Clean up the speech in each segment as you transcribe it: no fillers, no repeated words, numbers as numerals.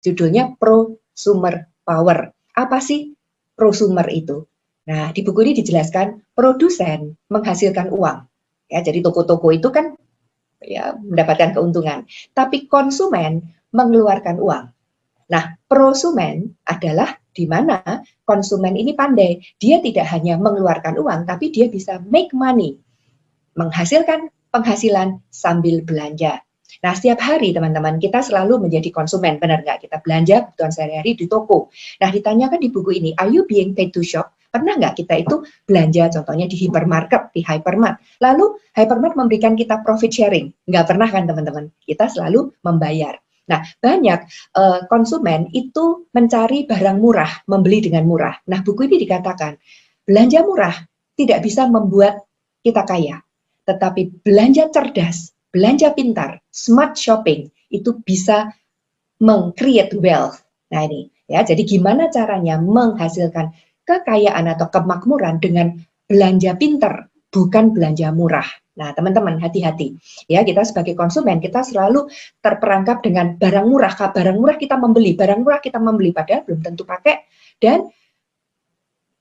Judulnya Prosumer Power. Apa sih prosumer itu? Nah, di buku ini dijelaskan produsen menghasilkan uang. Ya, jadi toko-toko itu kan ya mendapatkan keuntungan, tapi konsumen mengeluarkan uang. Nah, prosumen adalah di mana konsumen ini pandai. Dia tidak hanya mengeluarkan uang, tapi dia bisa make money, menghasilkan penghasilan sambil belanja. Nah, setiap hari teman-teman kita selalu menjadi konsumen, benar nggak? Kita belanja kebutuhan sehari-hari di toko. Nah, ditanyakan di buku ini, are you being paid to shop? Pernah nggak kita itu belanja contohnya di hypermarket, di hypermart. Lalu hypermart memberikan kita profit sharing. Nggak pernah kan teman-teman? Kita selalu membayar. Nah, banyak konsumen itu mencari barang murah, membeli dengan murah. Nah, buku ini dikatakan, belanja murah tidak bisa membuat kita kaya. Tetapi belanja cerdas, belanja pintar, smart shopping itu bisa meng-create wealth. Nah ini ya, jadi gimana caranya menghasilkan kekayaan atau kemakmuran dengan belanja pintar, bukan belanja murah. Nah teman-teman hati-hati ya, kita sebagai konsumen kita selalu terperangkap dengan barang murah. Barang murah kita membeli, barang murah kita membeli padahal belum tentu pakai, dan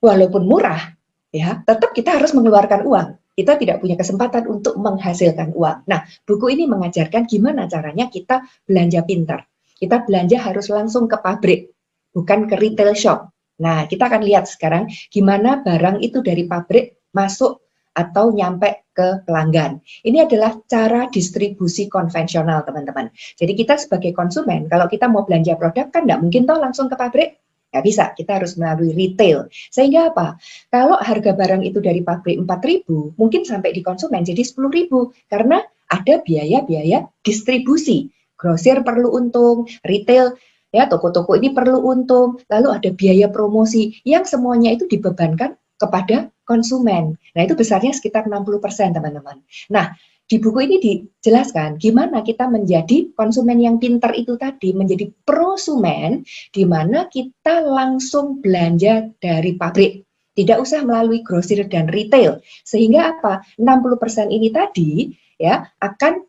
walaupun murah ya tetap kita harus mengeluarkan uang. Kita tidak punya kesempatan untuk menghasilkan uang. Nah, buku ini mengajarkan gimana caranya kita belanja pintar. Kita belanja harus langsung ke pabrik, bukan ke retail shop. Nah, kita akan lihat sekarang gimana barang itu dari pabrik masuk atau nyampe ke pelanggan. Ini adalah cara distribusi konvensional, teman-teman. Jadi kita sebagai konsumen, kalau kita mau belanja produk kan nggak mungkin toh langsung ke pabrik. Nggak bisa, kita harus melalui retail. Sehingga apa? Kalau harga barang itu dari pabrik 4.000, mungkin sampai di konsumen jadi 10.000. Karena ada biaya-biaya distribusi. Grosir perlu untung, retail, ya toko-toko ini perlu untung, lalu ada biaya promosi, yang semuanya itu dibebankan kepada konsumen. Nah, itu besarnya sekitar 60%, teman-teman. Nah, di buku ini dijelaskan gimana kita menjadi konsumen yang pintar itu tadi, menjadi prosumen, di mana kita langsung belanja dari pabrik. Tidak usah melalui grosir dan retail. Sehingga apa? 60% ini tadi ya akan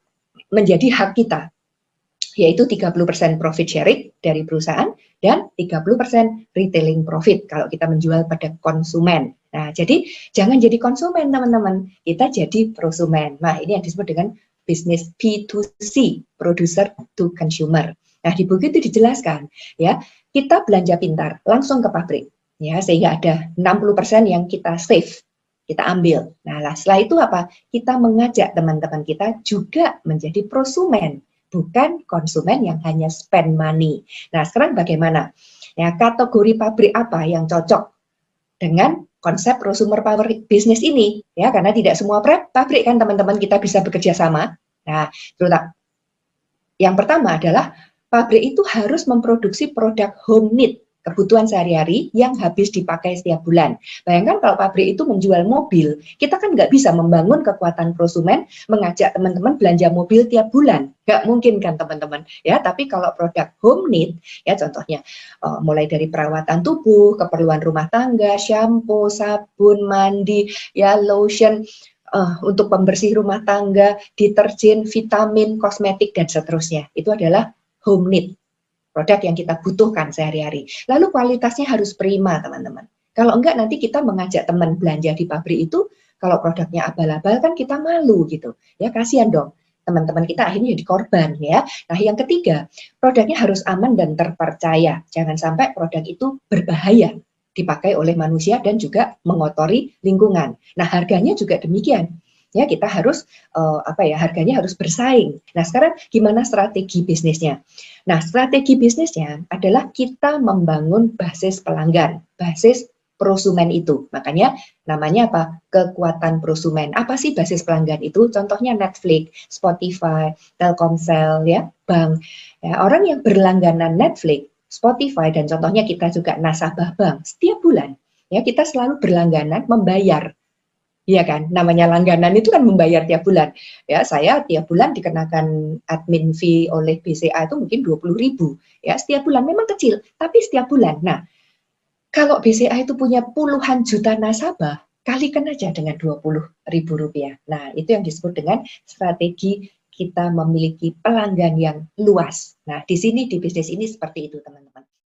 menjadi hak kita, yaitu 30% profit sharing dari perusahaan dan 30% retailing profit kalau kita menjual pada konsumen. Nah, jadi jangan jadi konsumen, teman-teman. Kita jadi prosumen. Nah, ini yang disebut dengan bisnis P2C, producer to consumer. Nah, di buku itu dijelaskan, ya, kita belanja pintar, langsung ke pabrik. Ya, sehingga ada 60% yang kita save, kita ambil. Nah, setelah itu apa? Kita mengajak teman-teman kita juga menjadi prosumen, bukan konsumen yang hanya spend money. Nah, sekarang bagaimana? Ya, kategori pabrik apa yang cocok dengan konsep prosumer power business ini? Ya, karena tidak semua pabrik kan teman-teman kita bisa bekerja sama. Nah, terutama yang pertama adalah pabrik itu harus memproduksi produk home need, kebutuhan sehari-hari yang habis dipakai setiap bulan. Bayangkan kalau pabrik itu menjual mobil, kita kan nggak bisa membangun kekuatan prosumen, mengajak teman-teman belanja mobil tiap bulan. Nggak mungkin kan teman-teman. Ya, tapi kalau produk home need, ya contohnya mulai dari perawatan tubuh, keperluan rumah tangga, shampoo, sabun, mandi, ya lotion, untuk pembersih rumah tangga, deterjen, vitamin, kosmetik, dan seterusnya. Itu adalah home need, produk yang kita butuhkan sehari-hari. Lalu kualitasnya harus prima, teman-teman. Kalau enggak, nanti kita mengajak teman belanja di pabrik itu, kalau produknya abal-abal kan kita malu gitu. Ya, kasihan dong. Teman-teman kita akhirnya jadi korban ya. Nah, yang ketiga, produknya harus aman dan terpercaya. Jangan sampai produk itu berbahaya dipakai oleh manusia dan juga mengotori lingkungan. Nah, harganya juga demikian. Ya, kita harus harganya harus bersaing. Nah, sekarang gimana strategi bisnisnya? Nah, strategi bisnisnya adalah kita membangun basis pelanggan, basis prosumen itu. Makanya namanya apa? Kekuatan prosumen. Apa sih basis pelanggan itu? Contohnya Netflix, Spotify, Telkomsel, ya, bank. Ya, orang yang berlangganan Netflix, Spotify, dan contohnya kita juga nasabah bank, setiap bulan ya kita selalu berlangganan membayar. Iya kan, namanya langganan itu kan membayar tiap bulan. Ya, saya tiap bulan dikenakan admin fee oleh BCA itu mungkin 20.000. Ya, setiap bulan memang kecil, tapi setiap bulan. Nah, kalau BCA itu punya puluhan juta nasabah, kalikan aja dengan 20.000 rupiah. Nah, itu yang disebut dengan strategi kita memiliki pelanggan yang luas. Nah, di sini di bisnis ini seperti itu, teman-teman.